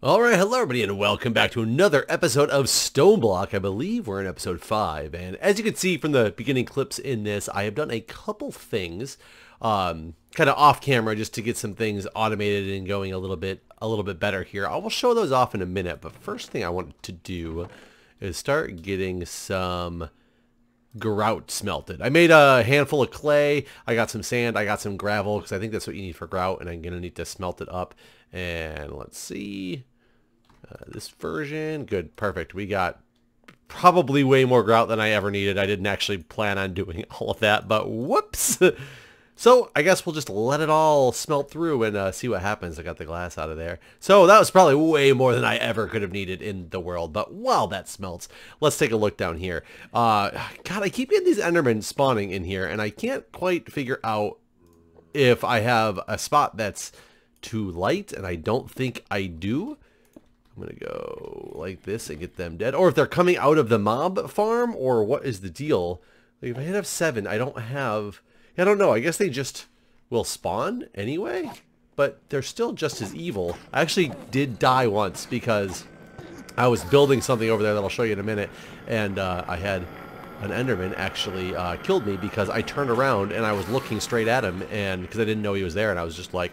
Alright, hello everybody and welcome back to another episode of Stoneblock. I believe we're in episode 5, and as you can see from the beginning clips in this, I have done a couple things kind of off camera just to get some things automated and going a little bit better here. I will show those off in a minute, but first thing I want to do is start getting some grout smelted. I made a handful of clay, I got some sand, I got some gravel, because I think that's what you need for grout, and I'm going to need to smelt it up. And let's see, this version, good, perfect. We got probably way more grout than I ever needed. I didn't actually plan on doing all of that, but whoops. So I guess we'll just let it all smelt through and see what happens. I got the glass out of there. So that was probably way more than I ever could have needed in the world. But while that smelts, let's take a look down here. God, I keep getting these Endermen spawning in here, and I can't quite figure out if I have a spot that's too light, and I don't think I do. I'm gonna go like this and get them dead, or if they're coming out of the mob farm, or what is the deal. Like if I hit F7, I don't have, I don't know, I guess they just will spawn anyway, but they're still just as evil. I actually did die once because I was building something over there that I'll show you in a minute, and I had an Enderman actually killed me because I turned around and I was looking straight at him, and because I didn't know he was there, and I was just like,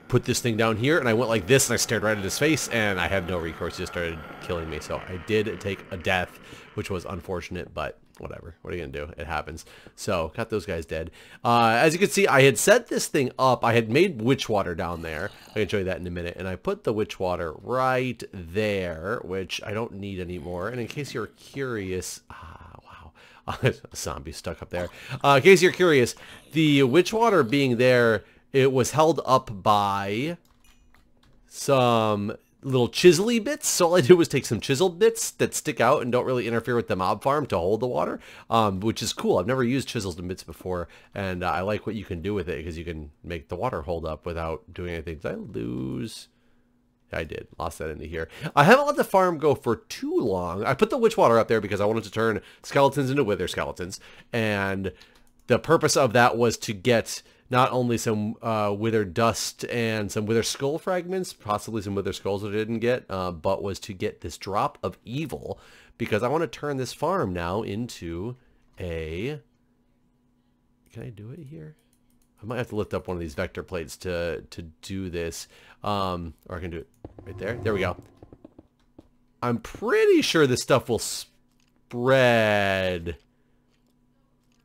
put this thing down here, and I went like this, and I stared right at his face, and I had no recourse. He just started killing me. So I did take a death, which was unfortunate, but whatever. What are you gonna do? It happens. So got those guys dead. As you can see, I had set this thing up. I had made witch water down there. I can show you that in a minute. And I put the witch water right there, which I don't need anymore. And in case you're curious, a zombie stuck up there. In case you're curious, the witch water being there, it was held up by some little chiselly bits. So all I did was take some chiseled bits that stick out and don't really interfere with the mob farm to hold the water, which is cool. I've never used chisels and bits before, and I like what you can do with it because you can make the water hold up without doing anything. Did I lose? I did. Lost that into here. I haven't let the farm go for too long. I put the witch water up there because I wanted to turn skeletons into wither skeletons, and the purpose of that was to get not only some wither dust and some wither skull fragments, possibly some wither skulls that I didn't get, but was to get this drop of evil, because I want to turn this farm now into a... Can I do it here? I might have to lift up one of these vector plates to do this, or I can do it right there. There we go. I'm pretty sure this stuff will spread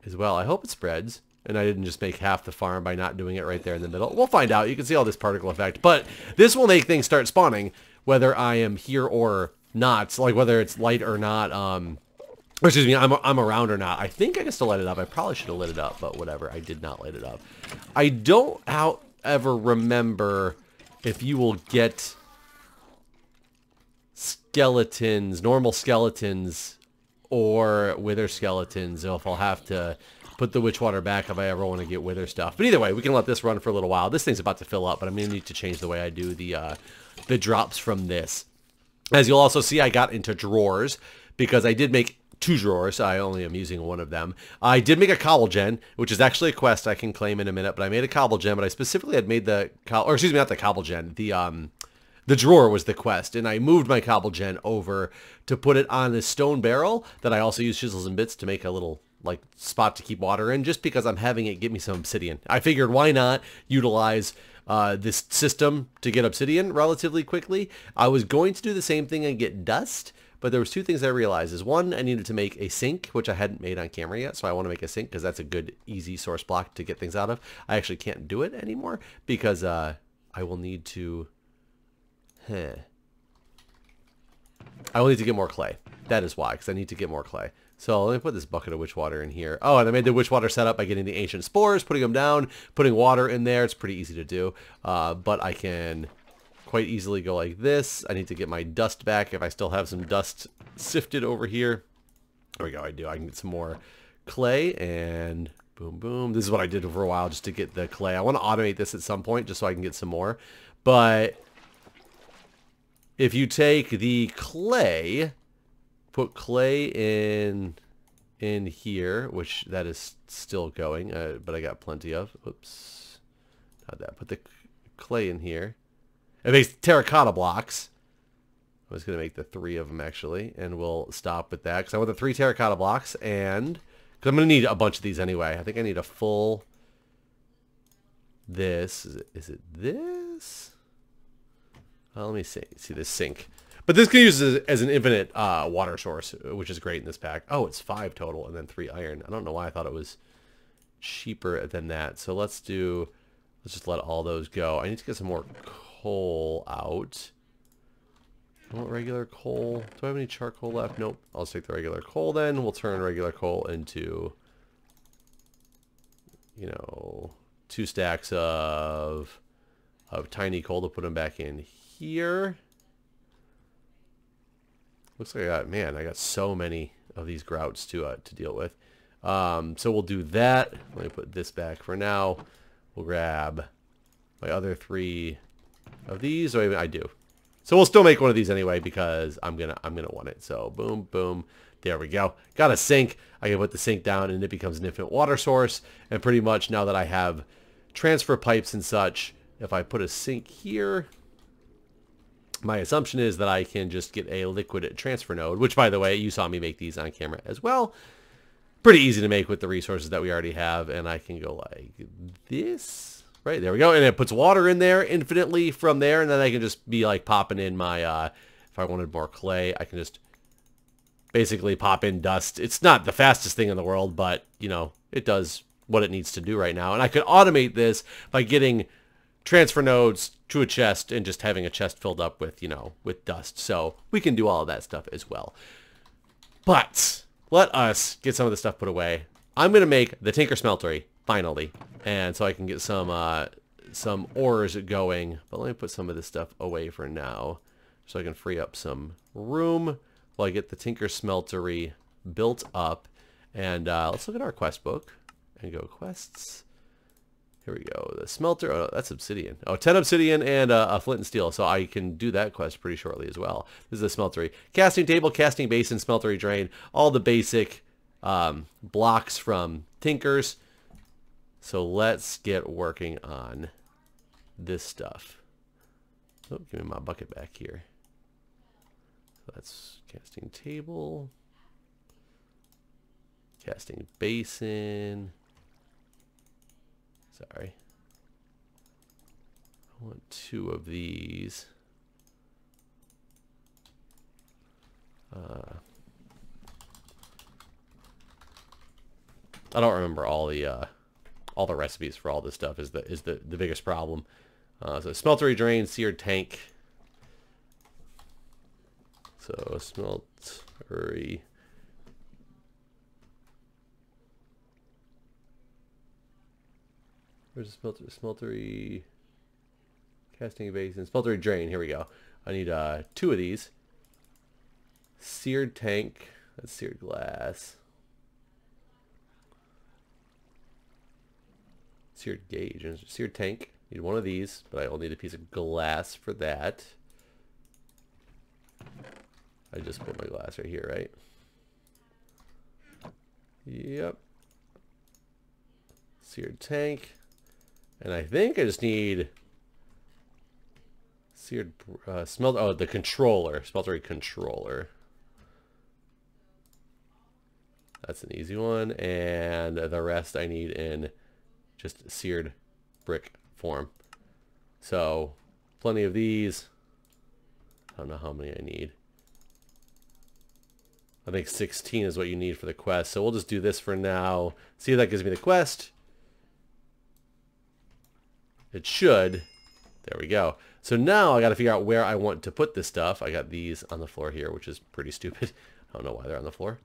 as well. I hope it spreads, and I didn't just make half the farm by not doing it right there in the middle. We'll find out. You can see all this particle effect, but this will make things start spawning whether I am here or not, like whether it's light or not, or excuse me, I'm around or not. I think I can still light it up. I probably should have lit it up, but whatever. I did not light it up. I don't, however, remember if you will get skeletons, normal skeletons, or wither skeletons, if I'll have to put the witch water back if I ever want to get wither stuff. But either way, we can let this run for a little while. This thing's about to fill up, but I'm going to need to change the way I do the drops from this. As you'll also see, I got into drawers because I did make 2 drawers. I only am using one of them. I did make a cobble gen, which is actually a quest I can claim in a minute, but I made a cobble gen, but I specifically had made the, or excuse me, not the cobble gen, the drawer was the quest, and I moved my cobble gen over to put it on this stone barrel that I also use chisels and bits to make a little like spot to keep water in, just because I'm having it get me some obsidian. I figured why not utilize this system to get obsidian relatively quickly. I was going to do the same thing and get dust, but there was 2 things I realized. Is one, I needed to make a sink, which I hadn't made on camera yet, so I want to make a sink because that's a good, easy source block to get things out of. I actually can't do it anymore because I will need to... I will need to get more clay. That is why, because I need to get more clay. So let me put this bucket of witch water in here. Oh, and I made the witch water setup by getting the ancient spores, putting them down, putting water in there. It's pretty easy to do, but I can quite easily go like this. I need to get my dust back if I still have some dust sifted over here. There we go. I do. I can get some more clay, and boom, boom. This is what I did for a while just to get the clay. I want to automate this at some point just so I can get some more. But if you take the clay, put clay in here, which that is still going, but I got plenty of. Oops, not that. Put the clay in here. It makes terracotta blocks. I was going to make the 3 of them, actually, and we'll stop with that, because I want the 3 terracotta blocks, and because I'm going to need a bunch of these anyway. I think I need a full... This. Is it this? Let me see this sink. But this can use as an infinite water source, which is great in this pack. Oh, it's 5 total, and then 3 iron. I don't know why I thought it was cheaper than that. So let's just let all those go. I need to get some more coal out. I want regular coal. Do I have any charcoal left? Nope. I'll just take the regular coal then. We'll turn regular coal into, you know, 2 stacks of tiny coal to put them back in here. Looks like I got so many of these grouts to deal with. So we'll do that. Let me put this back for now. We'll grab my other 3 of these. Or I do. So we'll still make one of these anyway because I'm gonna want it. So boom, boom. There we go. Got a sink. I can put the sink down and it becomes an infinite water source. And pretty much now that I have transfer pipes and such, if I put a sink here, my assumption is that I can just get a liquid transfer node, which, by the way, you saw me make these on camera as well. Pretty easy to make with the resources that we already have. And I can go like this. Right, there we go. And it puts water in there infinitely from there. And then I can just be like popping in my, if I wanted more clay, I can just basically pop in dust. It's not the fastest thing in the world, but, you know, it does what it needs to do right now. And I could automate this by getting transfer nodes to a chest and just having a chest filled up with, you know, with dust. So we can do all of that stuff as well. But let us get some of the stuff put away. I'm going to make the Tinker Smeltery. Finally, and so I can get some ores going. But let me put some of this stuff away for now, so I can free up some room while I get the Tinker Smeltery built up. And let's look at our quest book and go quests. Here we go. The smelter. Oh, that's obsidian. Oh, 10 obsidian and a flint and steel. So I can do that quest pretty shortly as well. This is a smeltery. Casting table, casting basin, smeltery drain. All the basic blocks from Tinkers. So let's get working on this stuff. Oh, give me my bucket back here. So that's casting table. Casting basin. Sorry. I want 2 of these. I don't remember all the recipes for all this stuff is the biggest problem. So smeltery drain, seared tank. So smeltery. Where's the smeltery? Casting basin, smeltery drain. Here we go. I need 2 of these. Seared tank. That's seared glass. Seared gauge and seared tank. Need 1 of these, but I only need a piece of glass for that. I just put my glass right here, right? Yep. Seared tank. And I think I just need seared the controller, smeltery controller. That's an easy one, and the rest I need in just seared brick form. So plenty of these. I don't know how many I need. I think 16 is what you need for the quest. So we'll just do this for now. See if that gives me the quest. It should. There we go. So now I got to figure out where I want to put this stuff. I got these on the floor here, which is pretty stupid. I don't know why they're on the floor.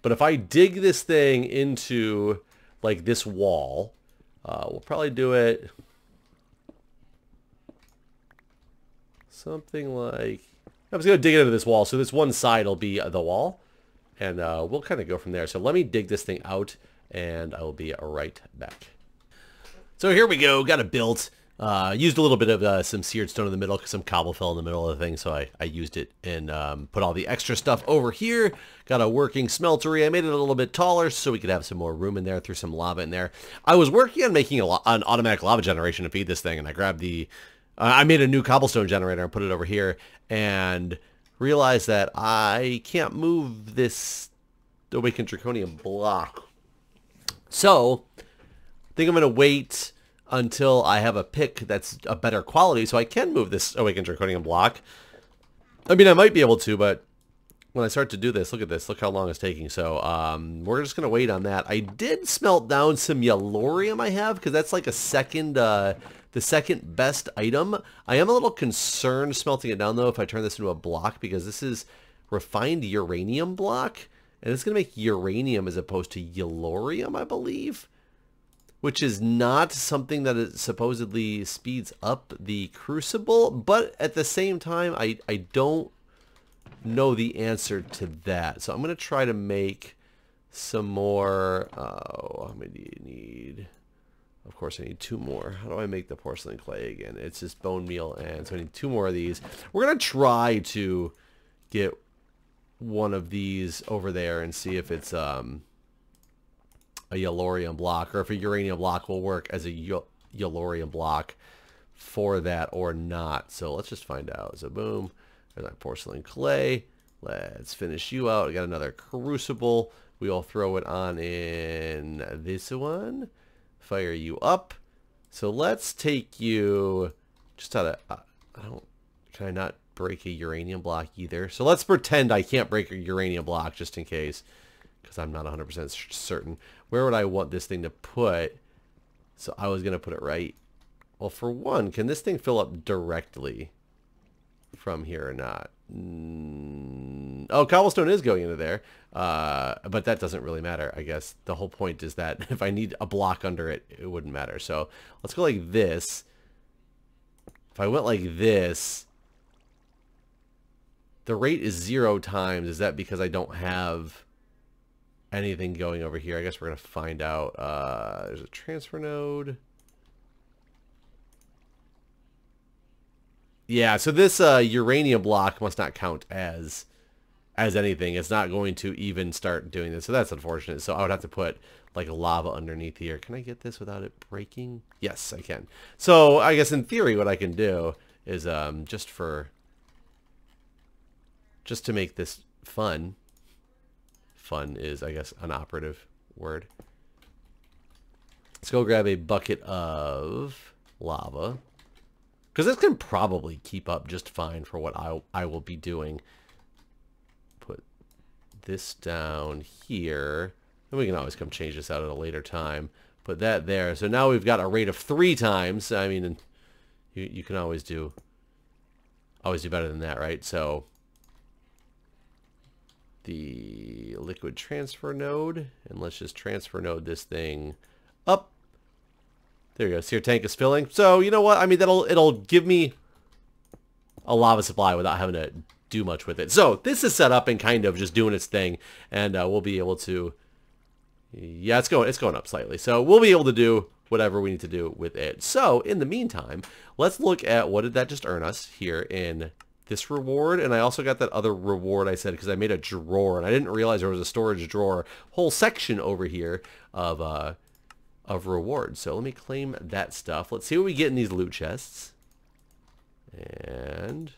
But if I dig this thing into like this wall, we'll probably do it something like, I'm just going to dig it into this wall. So this one side will be the wall, and we'll kind of go from there. So let me dig this thing out, and I will be right back. So here we go. Got it built. Used a little bit of some seared stone in the middle because some cobble fell in the middle of the thing, so I used it and put all the extra stuff over here. Got a working smeltery. I made it a little bit taller so we could have some more room in there, threw some lava in there. I was working on making an automatic lava generation to feed this thing, and I grabbed the I made a new cobblestone generator and put it over here, and realized that I can't move this awakened draconium block. So I think I'm going to wait until I have a pick that's a better quality so I can move this awakened draconium block. I mean, I might be able to, but when I start to do this, look at this. Look how long it's taking. So we're just going to wait on that. I did smelt down some yellorium I have, because that's like a second, the second best item. I am a little concerned smelting it down, though, if I turn this into a block, because this is refined uranium block. And it's going to make uranium as opposed to yellorium, I believe. Which is not something that it supposedly speeds up the crucible. But at the same time, I don't know the answer to that. So I'm going to try to make some more. How many do you need? Of course I need 2 more. How do I make the porcelain clay again? It's just bone meal, and so I need 2 more of these. We're going to try to get one of these over there and see if it's a yellorium block, or if a uranium block will work as a yellorium block for that or not. So let's just find out. So boom. There's my porcelain clay. Let's finish you out. I got another crucible. We'll throw it on in this one. Fire you up. So let's take you just out of... Can I not break a uranium block either? So let's pretend I can't break a uranium block just in case, because I'm not 100% certain. Where would I want this thing to put? So I was going to put it right. Well, for one, can this thing fill up directly from here or not? Oh, cobblestone is going into there, but that doesn't really matter. I guess the whole point is that if I need a block under it, it wouldn't matter. So let's go like this. If I went like this, the rate is 0 times. Is that because I don't have anything going over here? I guess we're gonna find out. There's a transfer node. Yeah, so this uranium block must not count as anything. It's not going to even start doing this, so that's unfortunate. So I would have to put like lava underneath here. Can I get this without it breaking? Yes, I can. So I guess in theory what I can do is just to make this fun. Fun is, I guess, an operative word. Let's go grab a bucket of lava, because this can probably keep up just fine for what I will be doing. Put this down here. And we can always come change this out at a later time. Put that there. So now we've got a rate of 3 times. I mean, you can always do better than that, right? So the liquid transfer node, and let's just transfer node this thing up. There you go. See, your tank is filling. So you know what? I mean, it'll give me a lava supply without having to do much with it. So this is set up and kind of just doing its thing, and we'll be able to. Yeah, it's going up slightly. So we'll be able to do whatever we need to do with it. So in the meantime, let's look at what did that just earn us here in this reward. And I also got that other reward I said, because I made a drawer and I didn't realize there was a storage drawer whole section over here of rewards. So let me claim that stuff. Let's see what we get in these loot chests. And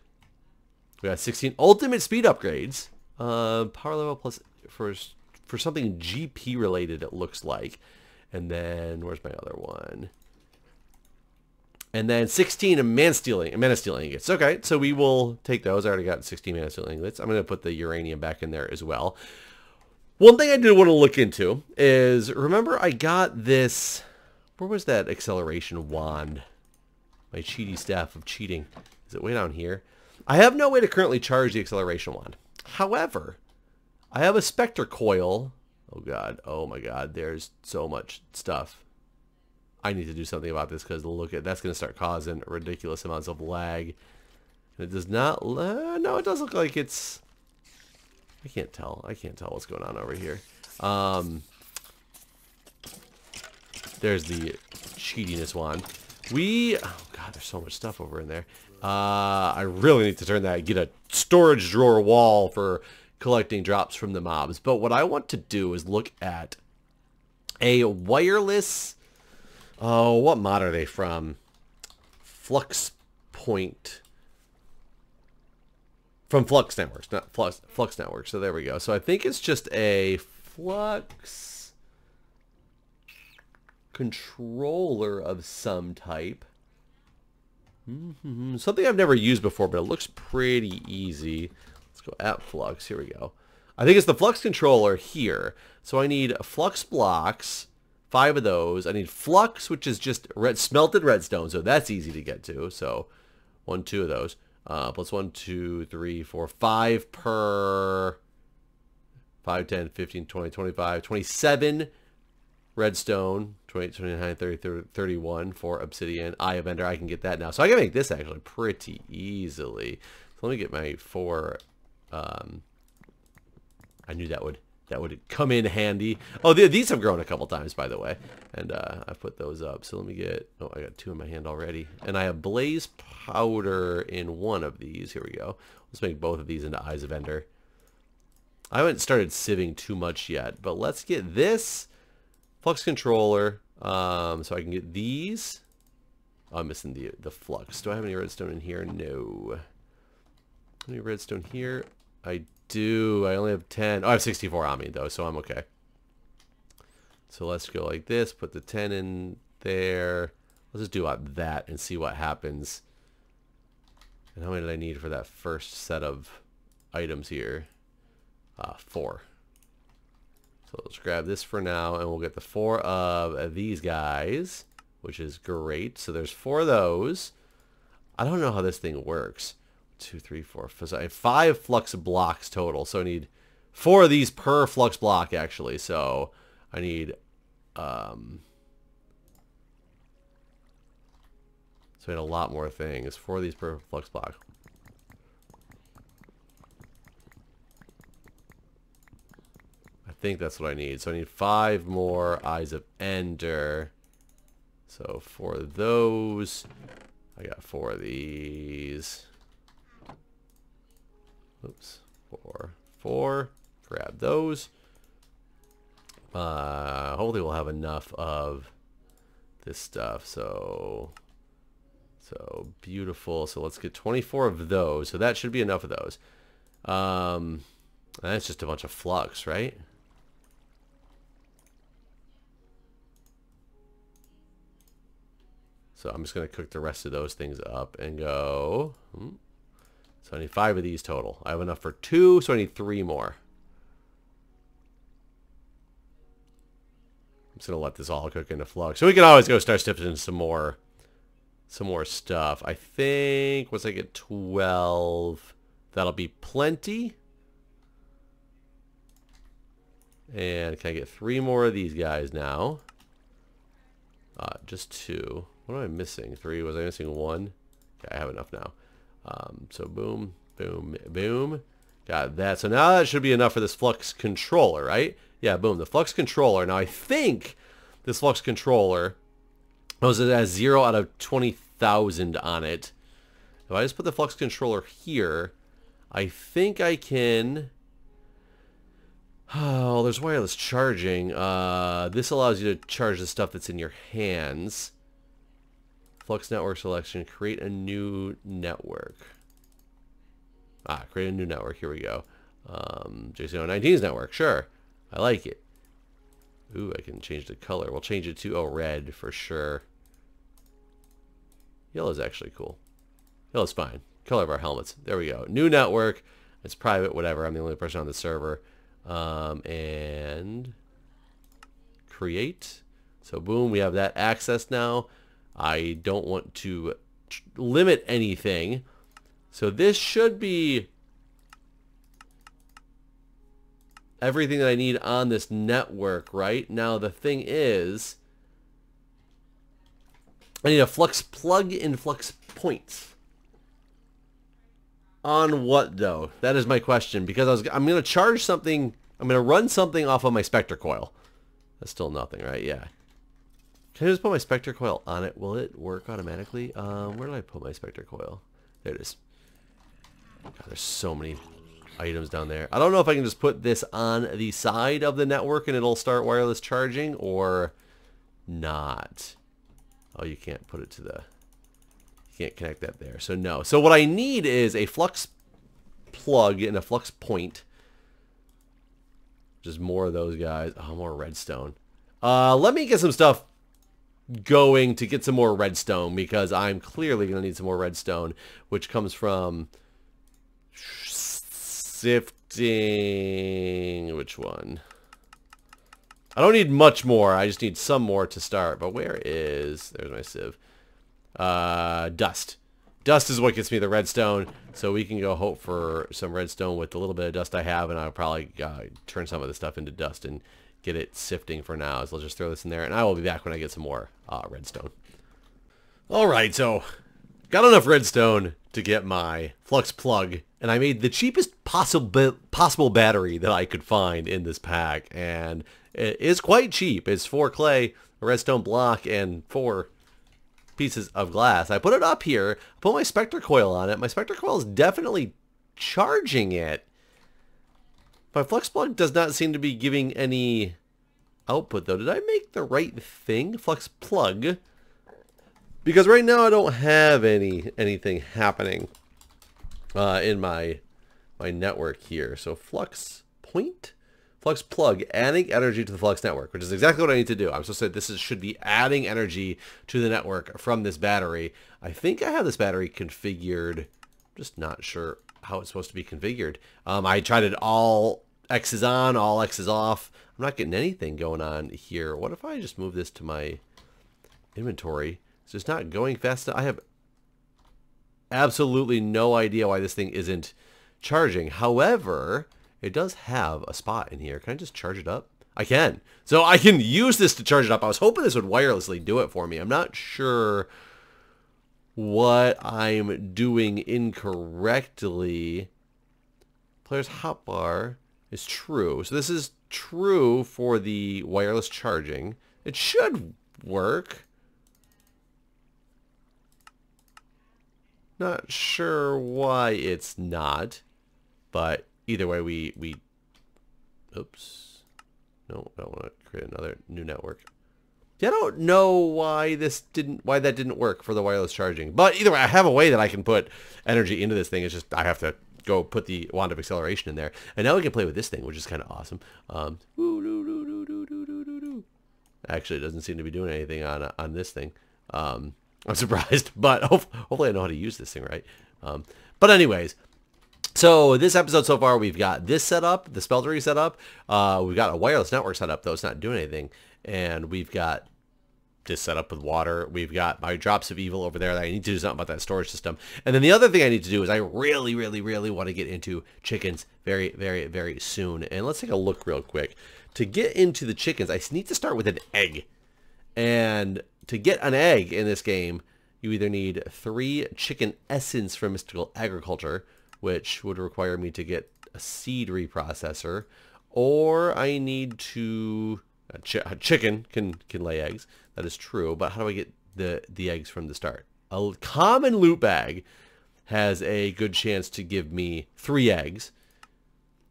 we got 16 ultimate speed upgrades. Power level plus for something GP related, it looks like. And then where's my other one? And then 16 mana steel ingots. Okay, so we will take those. I already got 16 mana steel ingots. I'm going to put the uranium back in there as well. One thing I did want to look into is, remember I got this, where was that acceleration wand? My cheaty staff of cheating. Is it way down here? I have no way to currently charge the acceleration wand. However, I have a specter coil. Oh god, oh my god, there's so much stuff. I need to do something about this, because look at that's going to start causing ridiculous amounts of lag. It does not. No, it does look like it's. I can't tell. I can't tell what's going on over here. There's the cheatiness wand. Oh god, there's so much stuff over in there. I really need to turn that. Get a storage drawer wall for collecting drops from the mobs. But what I want to do is look at a wireless. Oh, what mod are they from? Flux point from Flux Networks, not Flux Networks. So there we go. So I think it's just a Flux controller of some type. Something I've never used before, but it looks pretty easy. Let's go at Flux. Here we go. I think it's the Flux controller here. So I need Flux blocks, 5 of those. I need Flux, which is just smelted redstone, so that's easy to get to. So 1, 2 of those. Plus 1, 2, 3, 4, 5 per 5, 10, 15, 20, 25, 27 redstone, 28, 29, 30, 31 for obsidian. Eye of Ender, I can get that now. So I can make this actually pretty easily. So let me get my 4. I knew that would come in handy. Oh, these have grown a couple times, by the way. And I've put those up. So let me get... Oh, I got 2 in my hand already. And I have blaze powder in 1 of these. Here we go. Let's make both of these into Eyes of Ender. I haven't started sieving too much yet. But let's get this Flux controller. So I can get these. Oh, I'm missing the Flux. Do I have any redstone in here? No. Any redstone here? I do. I only have 10. Oh, I have 64 on me, though, so I'm okay. So let's go like this. Put the 10 in there. Let's just do that and see what happens. And how many did I need for that first set of items here? 4. So let's grab this for now, and we'll get the 4 of these guys, which is great. So there's 4 of those. I don't know how this thing works. 2, 3, 4. So I have 5 Flux blocks total. So I need 4 of these per Flux block, actually. So I need... So I need a lot more things. 4 of these per Flux block. I think that's what I need. So I need 5 more Eyes of Ender. So 4 of those. I got 4 of these. Oops. 4. Grab those. Hopefully we'll have enough of this stuff. So beautiful. So let's get 24 of those. So that should be enough of those. That's just a bunch of Flux, right? So I'm just going to cook the rest of those things up and go... So I need 5 of these total. I have enough for 2, so I need 3 more. I'm just going to let this all cook into Flux. So we can always go start sifting some more stuff. I think once I get 12, that'll be plenty. And can I get 3 more of these guys now? Just 2. What am I missing? 3? Was I missing 1? Okay, I have enough now. So boom, boom, boom. Got that. So now that should be enough for this Flux controller, right? Yeah, boom. The Flux controller. Now I think this Flux controller, it has 0 out of 20,000 on it. If I just put the Flux controller here, I think I can... Oh, there's wireless charging. This allows you to charge the stuff that's in your hands. Flux network selection. Create a new network. Create a new network. Here we go. JC019's network. Sure. I like it. Ooh, I can change the color. We'll change it to red for sure. Yellow's actually cool. Yellow's fine. Color of our helmets. There we go. New network. It's private, whatever. I'm the only person on the server. And create. So boom, we have that access now. I don't want to limit anything. So this should be everything that I need on this network, right? Now the thing is, I need a Flux plug in Flux points. On what though? That is my question, because I'm going to charge something. I'm going to run something off of my Spectre coil. That's still nothing, right? Yeah. Can I just put my Spectre coil on it? Will it work automatically? Where did I put my Spectre coil? There it is. God, there's so many items down there. I don't know if I can just put this on the side of the network and it'll start wireless charging or not. Oh, you can't put it to the... You can't connect that there. So no. So what I need is a flux plug and a flux point. Just more of those guys. Oh, more redstone. Let me get some stuff going to get some more redstone, because I'm clearly going to need some more redstone, which comes from sifting. Which one? I don't need much more. I just need some more to start. But where is... There's my sieve. Dust. Dust is what gets me the redstone, so we can go hope for some redstone with the little bit of dust I have, and I'll probably turn some of the stuff into dust and get it sifting for now. So I'll just throw this in there, and I will be back when I get some more redstone. Alright, so got enough redstone to get my flux plug, and I made the cheapest possible battery that I could find in this pack, and it is quite cheap. It's 4 clay, a redstone block, and 4 pieces of glass. I put it up here, put my specter coil on it. My specter coil is definitely charging it. My flux plug does not seem to be giving any output though. Did I make the right thing? Flux plug. Because right now I don't have anything happening in my network here. So flux point, flux plug, adding energy to the flux network, which is exactly what I need to do. I'm supposed to say this should be adding energy to the network from this battery. I think I have this battery configured. I'm just not sure how it's supposed to be configured. I tried it all X's on, all X's off. I'm not getting anything going on here. What if I just move this to my inventory? It's just not going fast enough. I have absolutely no idea why this thing isn't charging. However, it does have a spot in here. Can I just charge it up? I can. So I can use this to charge it up. I was hoping this would wirelessly do it for me. I'm not sure what I'm doing incorrectly. Player's hotbar is true. So this is true for the wireless charging. It should work. Not sure why it's not, but either way, we oops. No, I don't want to create another new network. Yeah, I don't know why that didn't work for the wireless charging. But either way, I have a way that I can put energy into this thing. It's just I have to go put the wand of acceleration in there. And now we can play with this thing, which is kind of awesome. Actually, it doesn't seem to be doing anything on this thing. I'm surprised, but hopefully I know how to use this thing right. But anyways, so this episode so far, we've got this set up, the smeltery set up. We've got a wireless network set up, though it's not doing anything. And we've got this set up with water. We've got my drops of evil over there that I need to do something about that storage system. And then the other thing I need to do is I really, really, really want to get into chickens very, very, very soon. And let's take a look real quick. To get into the chickens, I need to start with an egg. And to get an egg in this game, you either need 3 chicken essence from mystical agriculture, which would require me to get a seed reprocessor, or I need to... A chicken can lay eggs. That is true, but how do I get the eggs from the start? A common loot bag has a good chance to give me 3 eggs,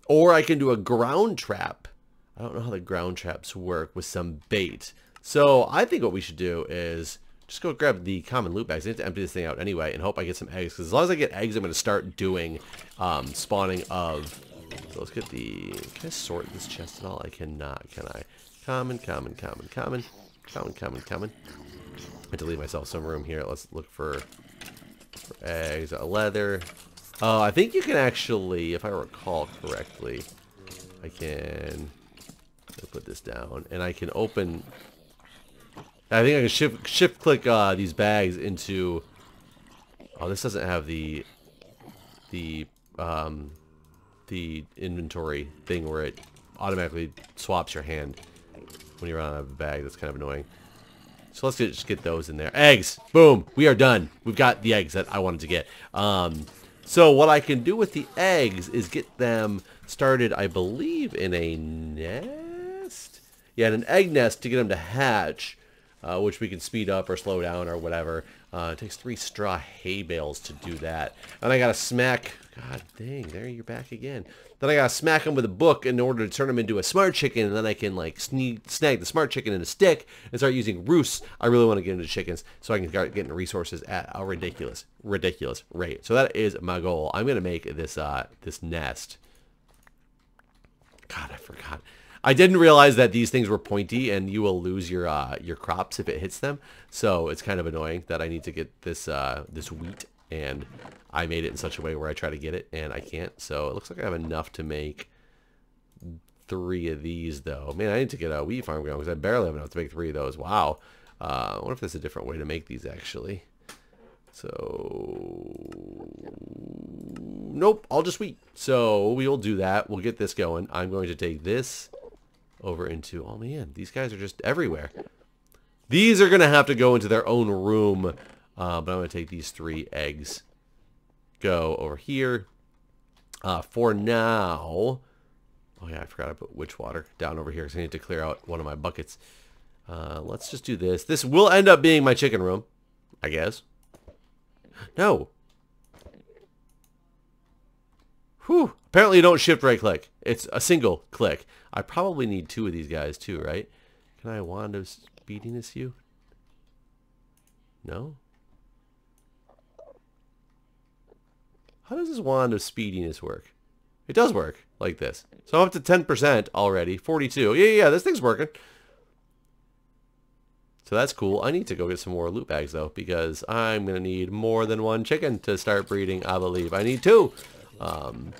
or I can do a ground trap. I don't know how the ground traps work with some bait. So I think what we should do is just go grab the common loot bags. I need to empty this thing out anyway and hope I get some eggs. Because as long as I get eggs, I'm going to start doing spawning of... So let's get the... Can I sort this chest at all? I cannot, can I? Common. I have to leave myself some room here. Let's look for eggs. Leather. Oh, I think you can actually, if I recall correctly, I can put this down and I can open... I think I can shift click these bags into... Oh, this doesn't have the inventory thing where it automatically swaps your hand when you're on a bag. That's kind of annoying. So let's just get those in there. Eggs! Boom! We are done. We've got the eggs that I wanted to get. So what I can do with the eggs is get them started, I believe, in a nest? Yeah, in an egg nest to get them to hatch. which we can speed up or slow down or whatever. It takes 3 straw hay bales to do that. And I gotta smack... God dang, there you're back again. Then I gotta smack him with a book in order to turn him into a smart chicken, and then I can like snag the smart chicken in a stick and start using roosts. I really want to get into chickens so I can start getting resources at a ridiculous rate. So that is my goal. I'm gonna make this this nest. God, I forgot. I didn't realize that these things were pointy, and you will lose your crops if it hits them. So it's kind of annoying that I need to get this this wheat, and I made it in such a way where I try to get it, and I can't. So it looks like I have enough to make 3 of these, though. Man, I need to get a wheat farm going because I barely have enough to make 3 of those. Wow. I wonder if there's a different way to make these, actually. So, nope, all just wheat. So we will do that. We'll get this going. I'm going to take this over into, oh man, these guys are just everywhere. These are going to have to go into their own room, but I'm going to take these 3 eggs. Go over here. For now, oh yeah, I forgot I put witch water down over here because I need to clear out one of my buckets. Let's just do this. This will end up being my chicken room, I guess. No. Whew. Apparently you don't shift right click. It's a single click. I probably need 2 of these guys too, right? Can I wand of speediness you? No? How does this wand of speediness work? It does work like this. So I'm up to 10% already. 42. Yeah, this thing's working. So that's cool. I need to go get some more loot bags though, because I'm going to need more than 1 chicken to start breeding, I believe. I need 2. And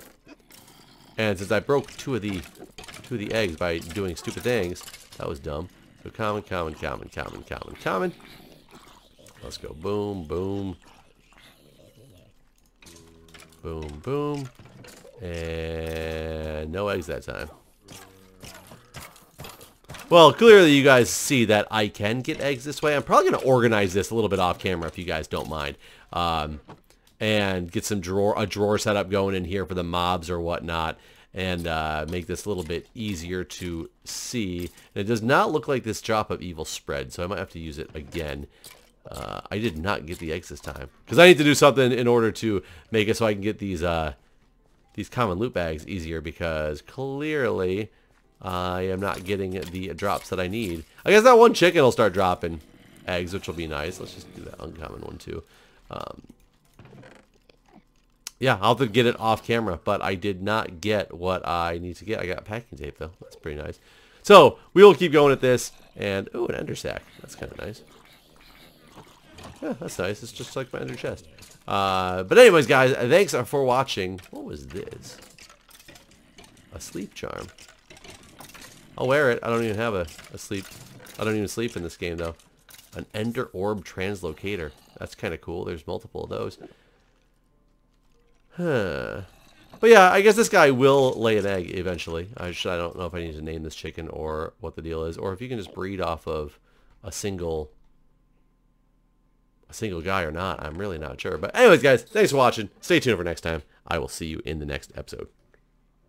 since I broke 2 of the eggs by doing stupid things, that was dumb. So common. Let's go boom, boom. Boom, boom. And no eggs that time. Well, clearly you guys see that I can get eggs this way. I'm probably going to organize this a little bit off camera if you guys don't mind. And get some a drawer setup going in here for the mobs or whatnot. And make this a little bit easier to see. And it does not look like this drop of evil spread, so I might have to use it again. I did not get the eggs this time because I need to do something in order to make it so I can get these common loot bags easier, because clearly I am not getting the drops that I need. I guess that 1 chicken will start dropping eggs, which will be nice. Let's just do that uncommon one too. Yeah, I'll have to get it off camera, but I did not get what I need to get. I got packing tape though. That's pretty nice. So we will keep going at this, and ooh, an ender sack. That's kind of nice. Yeah, that's nice. It's just like my ender chest. But anyways, guys, thanks for watching. What was this? A sleep charm. I'll wear it. I don't even have a sleep. I don't even sleep in this game, though. An ender orb translocator. That's kind of cool. There's multiple of those. Huh. But yeah, I guess this guy will lay an egg eventually. I don't know if I need to name this chicken or what the deal is, or if you can just breed off of a single guy or not. I'm really not sure. But anyways, guys, thanks for watching. Stay tuned for next time. I will see you in the next episode.